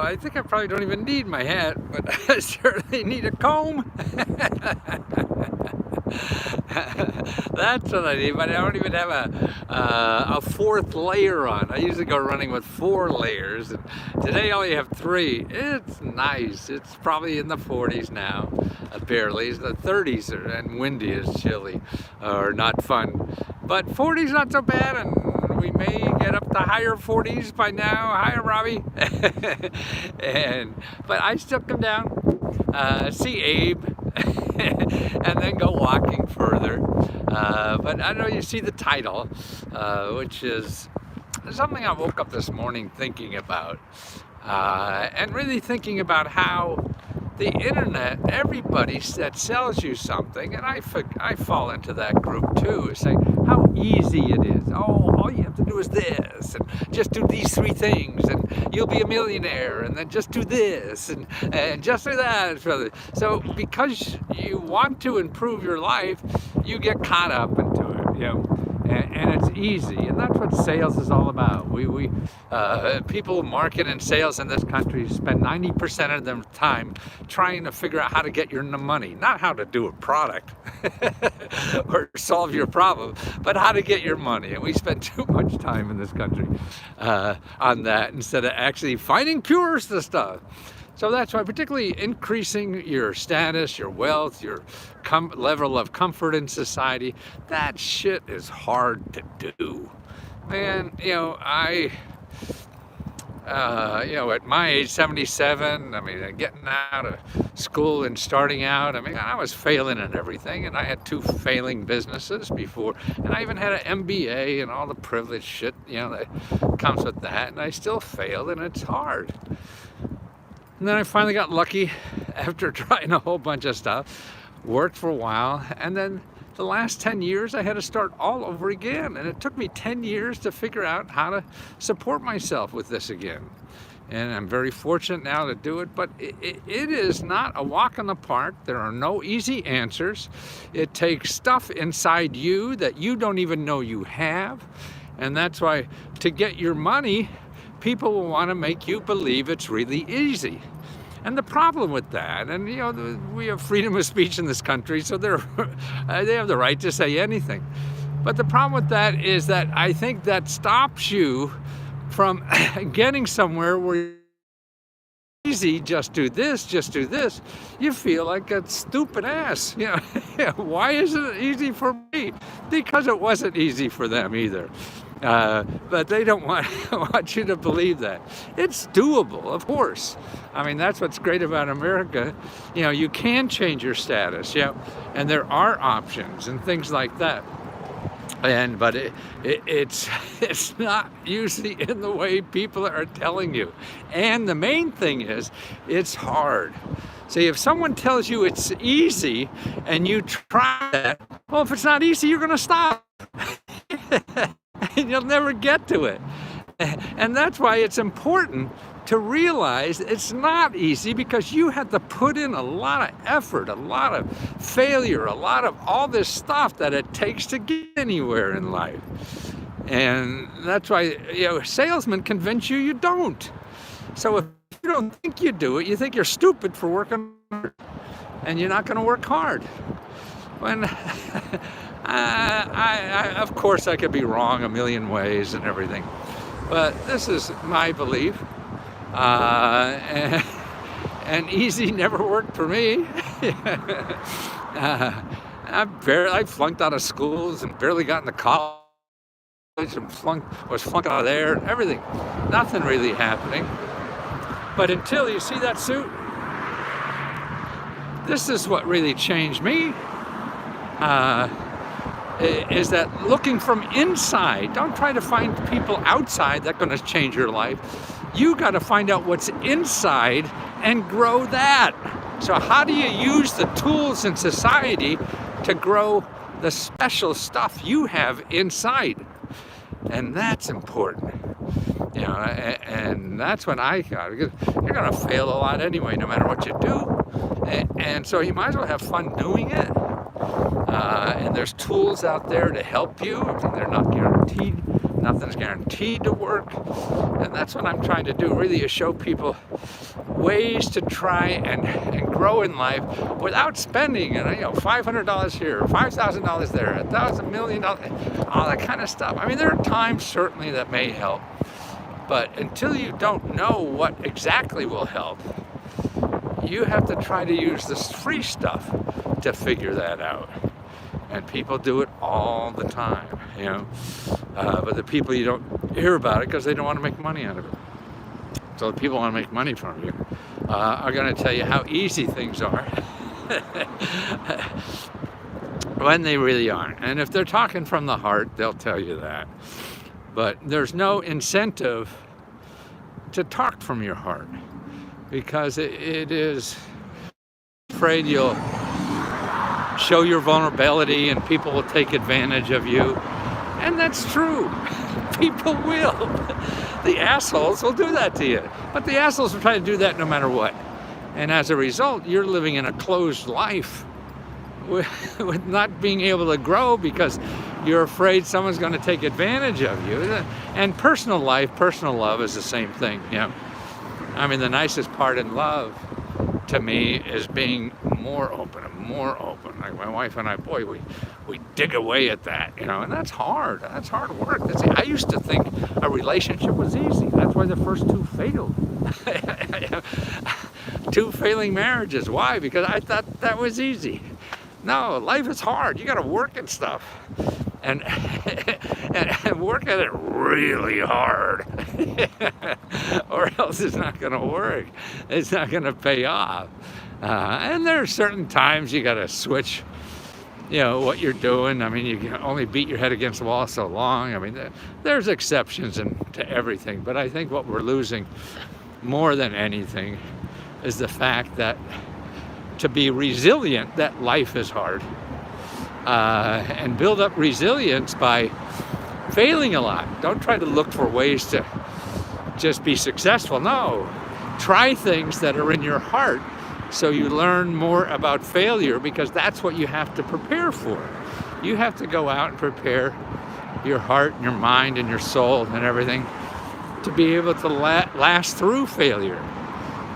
I think I probably don't even need my hat, but I certainly need a comb. That's what I need, but I don't even have a fourth layer on. I usually go running with 4 layers, and today I only have 3. It's nice. It's probably in the 40s now, barely. The 30s and windy is chilly, or not fun. But 40s not so bad, and we may get up to higher 40s by now. Hi, Robbie. But I still come down, see Abe, and then go walking further. But I know you see the title, which is something I woke up this morning thinking about, and really thinking about how the internet, everybody that sells you something, and I fall into that group too, is saying how easy it is. Oh, all you have to do is this, and just do these 3 things, and you'll be a millionaire, and then just do this, and just do that. So because you want to improve your life, you get caught up into it, and it's easy, and that's what sales is all about. People market and sales in this country spend 90% of their time trying to figure out how to get your money, not how to do a product or solve your problem, but how to get your money. And we spend too much time in this country on that instead of actually finding cures to stuff. So that's why, particularly increasing your status, your wealth, your level of comfort in society, that shit is hard to do. Man, at my age, 77, getting out of school and starting out, I was failing in everything, and I had 2 failing businesses before, and I even had an MBA and all the privileged shit, that comes with that, and I still failed, and it's hard. And then I finally got lucky after trying a whole bunch of stuff, worked for a while, and then the last 10 years I had to start all over again. And it took me 10 years to figure out how to support myself with this again. And I'm very fortunate now to do it, but it is not a walk in the park. There are no easy answers. It takes stuff inside you that you don't even know you have. And that's why to get your money, people will want to make you believe it's really easy. And the problem with that, and we have freedom of speech in this country, so they have the right to say anything. But the problem with that is that I think that stops you from getting somewhere where easy, just do this. You feel like a stupid ass. Why isn't it easy for me? Because it wasn't easy for them either. But they don't want you to believe that. It's doable, of course. That's what's great about America. You can change your status, and there are options and things like that. But it's not usually in the way people are telling you. And the main thing is, it's hard. See, if someone tells you it's easy and you try that, well, if it's not easy, you're going to stop. And you'll never get to it. And that's why it's important to realize it's not easy, because you have to put in a lot of effort, a lot of failure, a lot of all this stuff that it takes to get anywhere in life. And that's why salesmen convince you don't. So if you don't think you do it, you think you're stupid for working hard, and you're not going to work hard. When of course I could be wrong a million ways and everything, but this is my belief. And easy never worked for me. I flunked out of schools and barely got into college, and was flunked out of there and everything. Nothing really happening. But until you see that suit, this is what really changed me. Is that looking from inside. Don't try to find people outside that are going to change your life. You got to find out what's inside and grow that. So how do you use the tools in society to grow the special stuff you have inside? And that's important. And that's when I got it. You're going to fail a lot anyway, no matter what you do. And so you might as well have fun doing it. And there's tools out there to help you. They're not guaranteed Nothing's guaranteed to work. And that's what I'm trying to do, really, is show people ways to try and grow in life without spending, $500 here, $5,000 there, $1,000 million, all that kind of stuff. I mean, there are times certainly that may help, but until you don't know what exactly will help, you have to try to use this free stuff to figure that out. And people do it all the time, but the people, you don't hear about it because they don't want to make money out of it. So the people want to make money from you are going to tell you how easy things are when they really aren't. And if they're talking from the heart, they'll tell you that. But there's no incentive to talk from your heart, because it is afraid you'll show your vulnerability and people will take advantage of you. And that's true. People will. The assholes will do that to you. But the assholes will try to do that no matter what. And as a result, you're living in a closed life with not being able to grow because you're afraid someone's going to take advantage of you. And personal love is the same thing. I mean, the nicest part in love to me is being more open and more open. Like my wife and I, boy, we dig away at that, and that's hard. That's hard work. I used to think a relationship was easy. That's why the first two failed. 2 failing marriages. Why? Because I thought that was easy. No, life is hard. You got to work at stuff. And work at it really hard, or else it's not going to work. It's not going to pay off. And there are certain times you got to switch, what you're doing. I mean, you can only beat your head against the wall so long. I mean, there's exceptions to everything. But I think what we're losing more than anything is the fact that to be resilient, that life is hard. And build up resilience by failing a lot. Don't try to look for ways to just be successful. No, try things that are in your heart so you learn more about failure, because that's what you have to prepare for. You have to go out and prepare your heart and your mind and your soul and everything to be able to last through failure.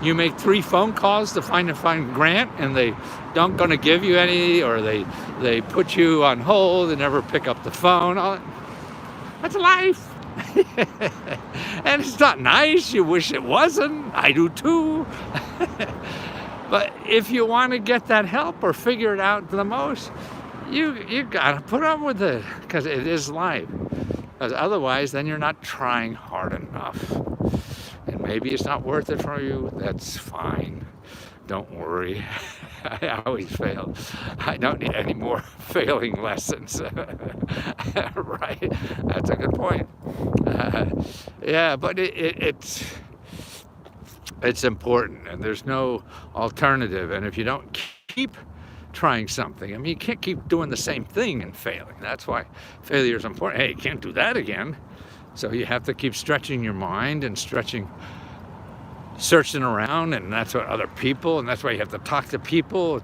You make 3 phone calls to find a grant, and they don't going to give you any, or they put you on hold and never pick up the phone. That's life. And it's not nice. You wish it wasn't. I do too. But if you want to get that help or figure it out the most, you got to put up with it, because it is life. Because otherwise, then you're not trying hard enough. And maybe it's not worth it for you. That's fine. Don't worry. I always fail. I don't need any more failing lessons. Right? That's a good point. But it's important, and there's no alternative. And if you don't keep trying something, I mean, you can't keep doing the same thing and failing. That's why failure is important. Hey, you can't do that again. So you have to keep stretching your mind and searching around, and that's what other people, and that's why you have to talk to people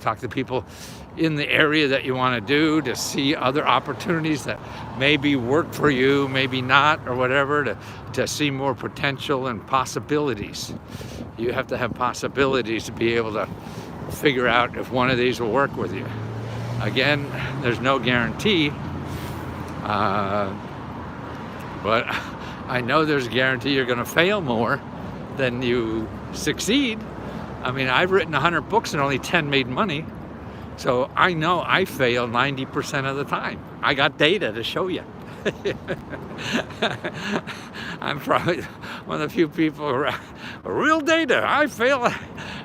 in the area that you want to do, to see other opportunities that maybe work for you, maybe not, or whatever, to see more potential and possibilities. You have to have possibilities to be able to figure out if one of these will work with you. Again, there's no guarantee. But I know there's a guarantee you're going to fail more than you succeed. I mean, I've written 100 books and only 10 made money. So I know I fail 90% of the time. I got data to show you. I'm probably one of the few people who real data. I fail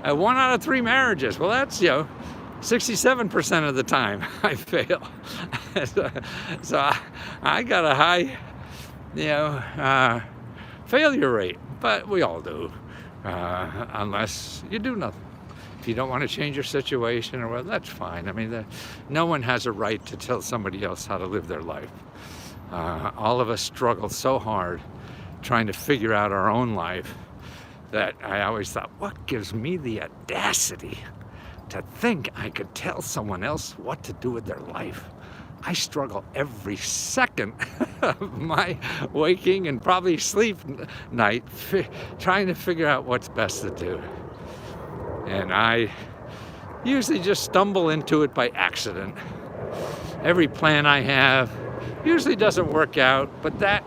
at 1 out of 3 marriages. Well, that's, 67% of the time I fail. So I got a high failure rate, but we all do, unless you do nothing. If you don't want to change your situation, well, that's fine. I mean, no one has a right to tell somebody else how to live their life. All of us struggle so hard trying to figure out our own life that I always thought, what gives me the audacity to think I could tell someone else what to do with their life? I struggle every second of my waking and probably sleep night trying to figure out what's best to do. And I usually just stumble into it by accident. Every plan I have usually doesn't work out, but that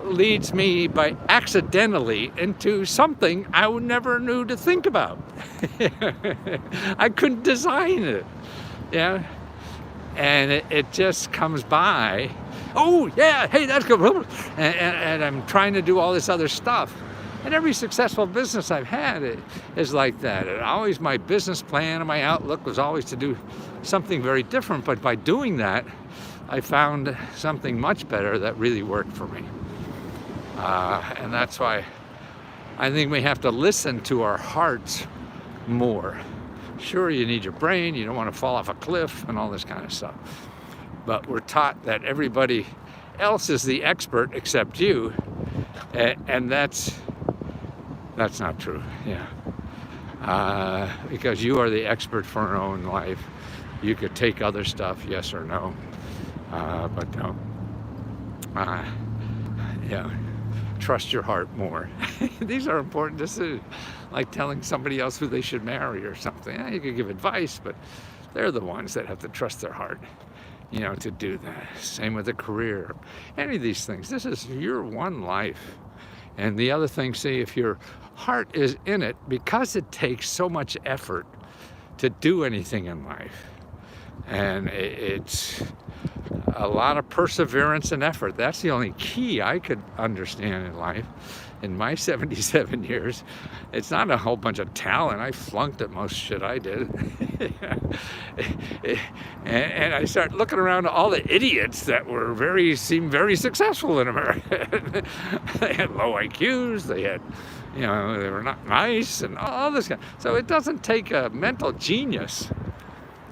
leads me by accidentally into something I would never knew to think about. I couldn't design it. Yeah. And it just comes by. Oh yeah, hey, that's good. And I'm trying to do all this other stuff. And every successful business I've had is like that. And always my business plan and my outlook was always to do something very different. But by doing that, I found something much better that really worked for me. And that's why I think we have to listen to our hearts more. Sure, you need your brain, you don't want to fall off a cliff and all this kind of stuff. But we're taught that everybody else is the expert except you. And that's not true, yeah. Because you are the expert for your own life. You could take other stuff, yes or no, but don't. Yeah. Trust your heart more. These are important decisions, like telling somebody else who they should marry or something. You could give advice, but they're the ones that have to trust their heart, to do that. Same with a career, any of these things. This is your one life. And the other thing, see, if your heart is in it, because it takes so much effort to do anything in life, and it's a lot of perseverance and effort. That's the only key I could understand in life. In my 77 years, it's not a whole bunch of talent. I flunked at most shit I did. And I start looking around at all the idiots that seemed very successful in America. They had low IQs, they had, they were not nice and all this kind. So it doesn't take a mental genius,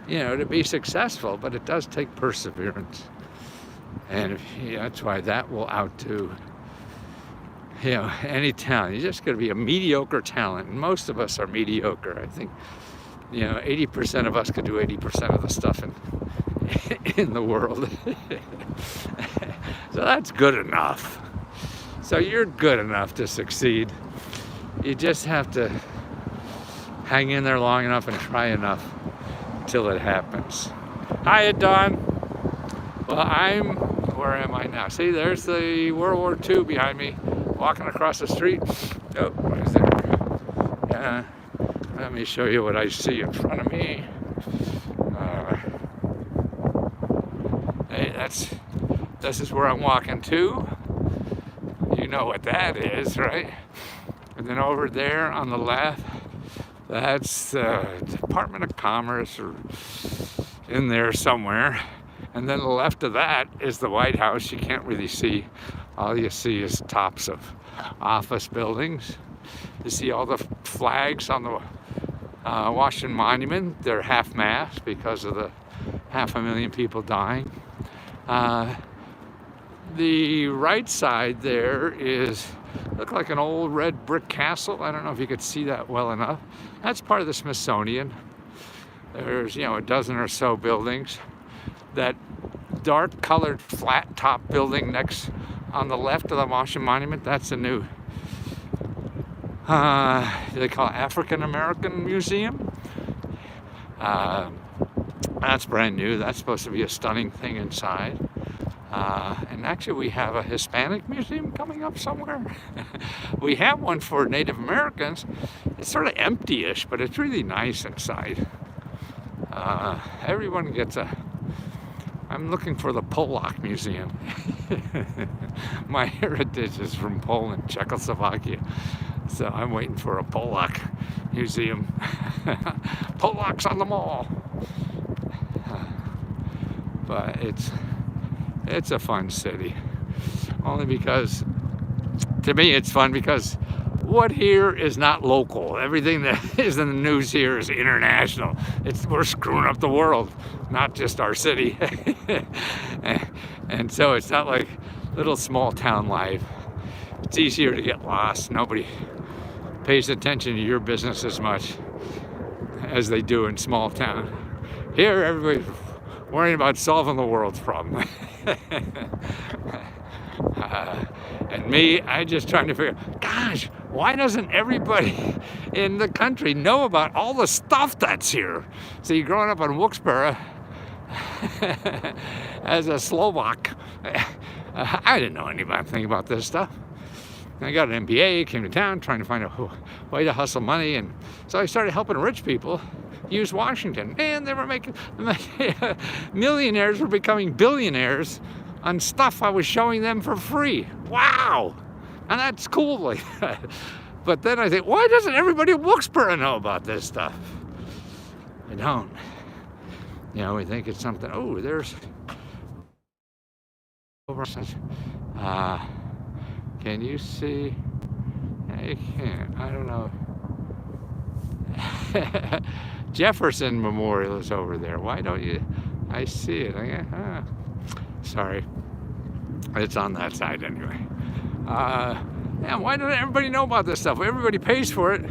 to be successful, but it does take perseverance. And that's why that will outdo, any talent. You're just going to be a mediocre talent. And most of us are mediocre. I think, 80% of us could do 80% of the stuff in the world. So that's good enough. So you're good enough to succeed. You just have to hang in there long enough and try enough till it happens. Hiya, Don. Well, where am I now? See, there's the World War II behind me, walking across the street. Oh, what is there? Let me show you what I see in front of me. Hey, this is where I'm walking to. You know what that is, right? And then over there on the left, that's the Department of Commerce or in there somewhere. And then the left of that is the White House. You can't really see. All you see is tops of office buildings. You see all the flags on the Washington Monument. They're half-mast because of the 500,000 people dying. The right side there look like an old red brick castle. I don't know if you could see that well enough. That's part of the Smithsonian. There's, a dozen or so buildings. That dark colored flat top building next on the left of the Washington Monument, that's a new, they call it African American Museum. That's brand new. That's supposed to be a stunning thing inside. And actually we have a Hispanic museum coming up somewhere. We have one for Native Americans. It's sort of empty-ish, but it's really nice inside. Everyone gets I'm looking for the Polak Museum. My heritage is from Poland, Czechoslovakia. So I'm waiting for a Polak museum. Polaks on the mall. But it's a fun city. Only because, to me it's fun because what here is not local. Everything that is in the news here is international. We're screwing up the world, not just our city. And so it's not like little small town life. It's easier to get lost. Nobody pays attention to your business as much as they do in small town. Here, everybody's worrying about solving the world's problem. And me, I just trying to figure, gosh, why doesn't everybody in the country know about all the stuff that's here? See, growing up in Wilkes-Barre as a Slovak, I didn't know anything about this stuff. I got an MBA, came to town trying to find a way to hustle money, and so I started helping rich people use Washington. And they were making, millionaires were becoming billionaires on stuff I was showing them for free. Wow! And that's cool like that. But then I think, why doesn't everybody in Wilkes-Barre know about this stuff? They don't. You know, we think it's something, oh, there's... can you see? I can't, I don't know. Jefferson Memorial is over there. Why don't you? I see it. Sorry. It's on that side anyway. Yeah, why doesn't everybody know about this stuff? Everybody pays for it,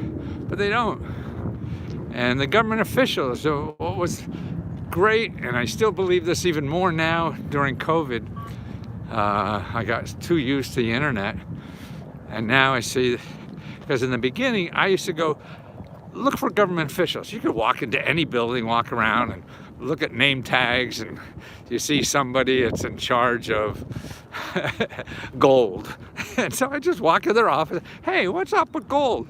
but they don't. And the government officials, so what was great, and I still believe this even more now during COVID, I got too used to the internet, and now I see, because in the beginning I used to go look for government officials. You could walk into any building, walk around and look at name tags, and you see somebody that's in charge of gold. And so I just walk in their office, hey, what's up with gold?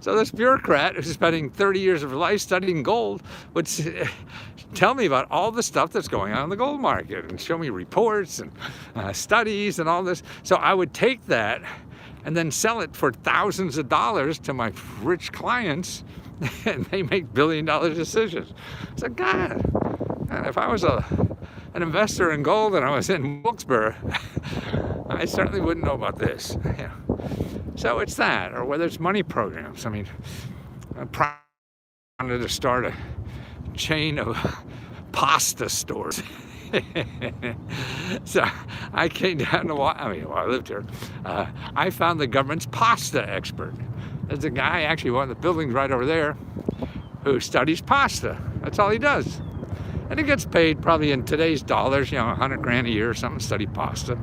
So this bureaucrat who's spending 30 years of her life studying gold would tell me about all the stuff that's going on in the gold market and show me reports and studies and all this. So I would take that and then sell it for thousands of dollars to my rich clients, and they make billion-dollar decisions. So God, if I was an investor in gold and I was in Wilkes-Barre, I certainly wouldn't know about this. Yeah. So it's that, or whether it's money programs. I mean, I wanted to start a chain of pasta stores. So I came down to, while I lived here, I found the government's pasta expert. There's a guy, actually one of the buildings right over there, who studies pasta. That's all he does. And he gets paid probably in today's dollars, 100 grand a year or something, to study pasta.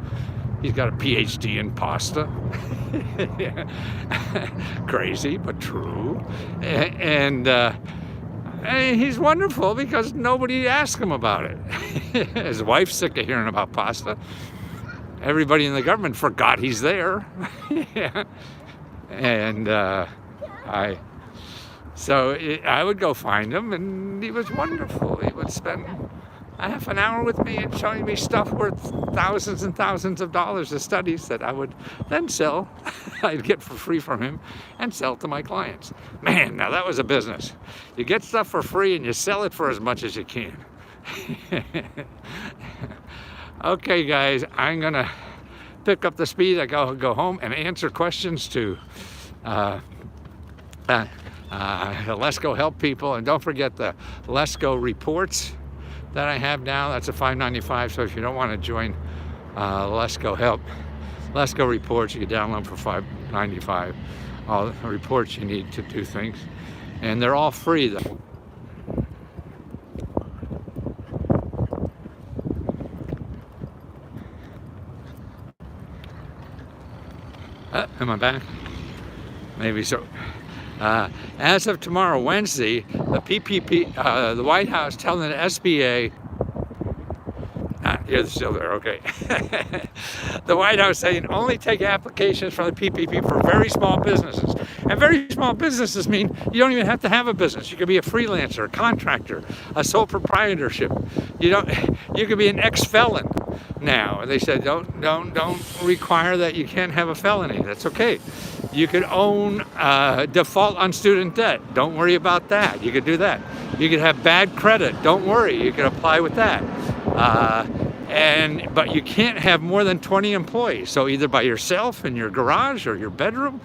He's got a PhD in pasta. Crazy, but true. And he's wonderful because nobody asked him about it. His wife's sick of hearing about pasta. Everybody in the government forgot he's there. Yeah. And I would go find him, and he was wonderful. He would spend a half an hour with me and showing me stuff worth thousands and thousands of dollars of studies that I would then sell. I'd get for free from him and sell to my clients. Man, now that was a business. You get stuff for free and you sell it for as much as you can. Okay, guys, I'm gonna pick up the speed. I go home and answer questions to Lesko Help people, and don't forget the Lesko reports that I have now. That's a $5.95. So if you don't want to join Lesko Help, Lesko reports, you can download for $5.95. All the reports you need to do things, and they're all free though. Am I back? Maybe so. As of tomorrow, Wednesday, the PPP, the White House telling the SBA, you're still there, okay. The White House saying only take applications from the PPP for very small businesses. And very small businesses mean you don't even have to have a business. You could be a freelancer, a contractor, a sole proprietorship. You could be an ex-felon now. And they said don't require that you can't have a felony. That's okay. You could own default on student debt. Don't worry about that. You could do that. You could have bad credit. Don't worry. You could apply with that. But you can't have more than 20 employees. So either by yourself in your garage or your bedroom,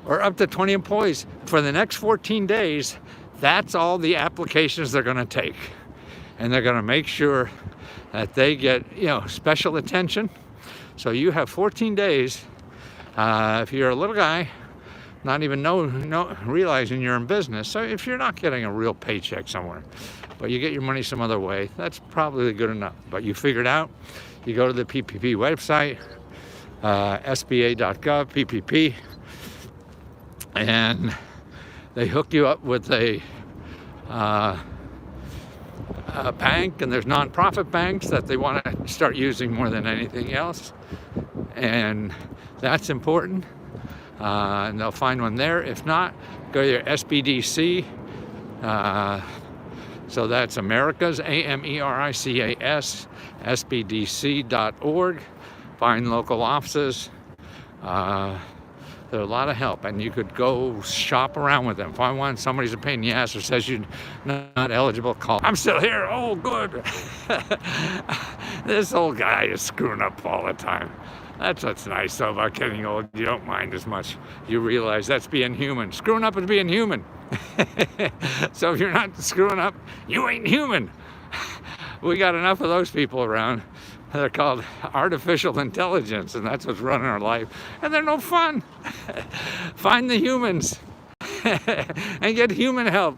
or up to 20 employees for the next 14 days. That's all the applications they're going to take, and they're going to make sure that they get special attention. So you have 14 days. If you're a little guy not even realizing you're in business. So if you're not getting a real paycheck somewhere, but you get your money some other way, that's probably good enough. But you figure it out, you go to the PPP website, SBA.gov, PPP, and they hook you up with a bank, and there's nonprofit banks that they want to start using more than anything else, and that's important. And they'll find one there. If not, go to your SBDC. So that's Americas, AMERICAS, SBDC.org. Find local offices. They're a lot of help, and you could go shop around with them. If I want somebody's a pain in the ass or says you're not eligible, call. I'm still here. Oh, good. This old guy is screwing up all the time. That's what's nice though about getting old. You don't mind as much. You realize that's being human. Screwing up is being human. So if you're not screwing up, you ain't human. We got enough of those people around. They're called artificial intelligence, and that's what's running our life. And they're no fun. Find the humans and get human help.